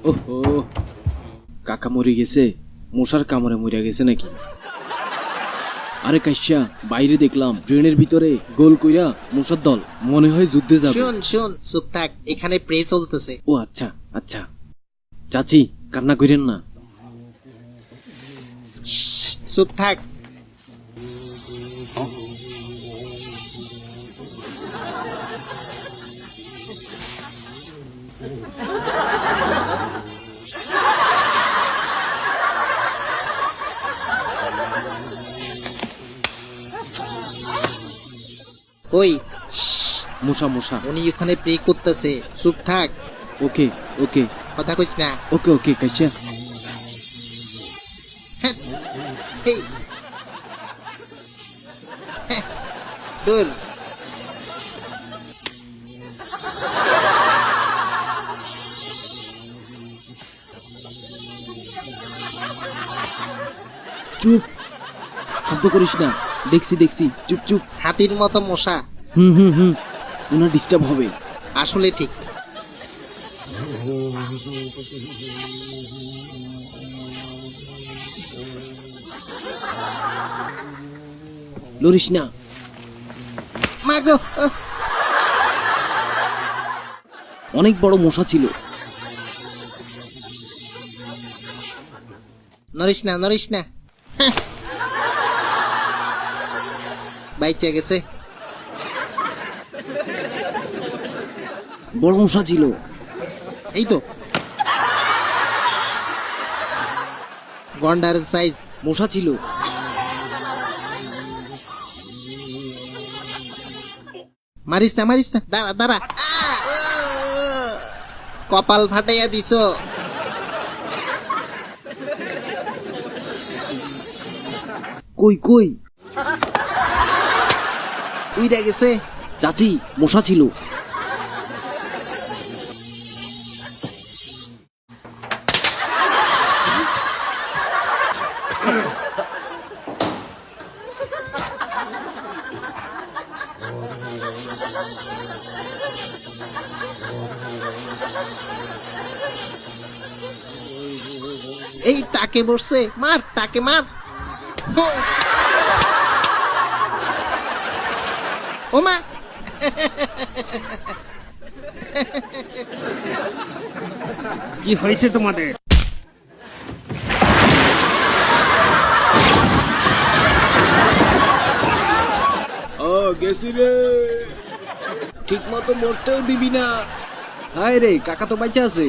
ওহো, কাকা মরে গেছে, মশার কামড়ে মরে গেছে নাকি? আরে কাশ্যা, বাইরে দেখলাম ট্রেনের ভিতরে গোল কইরা মশার দল, মনে হয় যুদ্ধে যাবে। শোন শোন, চুপ থাক, এখানে প্রে চলতেছে। ও আচ্ছা আচ্ছা, চাচি কান্না করেন না। চুপ থাক। ওই, মশা মশা। উনি ওখানে প্রে করতেছে, চুপ থাক, ওকে ওকে কথা কইস না। ওকে ওকে কাশ্যা। হ্যাঁ, এই, হ্যাঁ, দূর। চুপ, শব্দ করিস না, দেখছি দেখছি, চুপ চুপ। হাতির মতো মশা, হুম, ওনার ডিস্টার্ব হবে। আসলে ঠিক। লরিস না। মাগো, অনেক বড় মশা ছিল। নড়িস না নড়িস না। হ্যাঁ। বাইচে গেছে। বড় মশা ছিল। এই তো গন্ডার সাইজ মশা ছিল। মারিস না মারিস না, দাঁড়া দাঁড়া। কপাল ফাটাইয়া দিছ। কই কই? উইরা গেছে। চাচি, মশা ছিল। এই টাকে বসছে, মার টাকে মার। ও মা, কি হয়েছে তোমাদের? ও গেছি রে, ঠিক মতো মরতেও দিবি না। হায় রে, কাকা তো বাইচা আছে।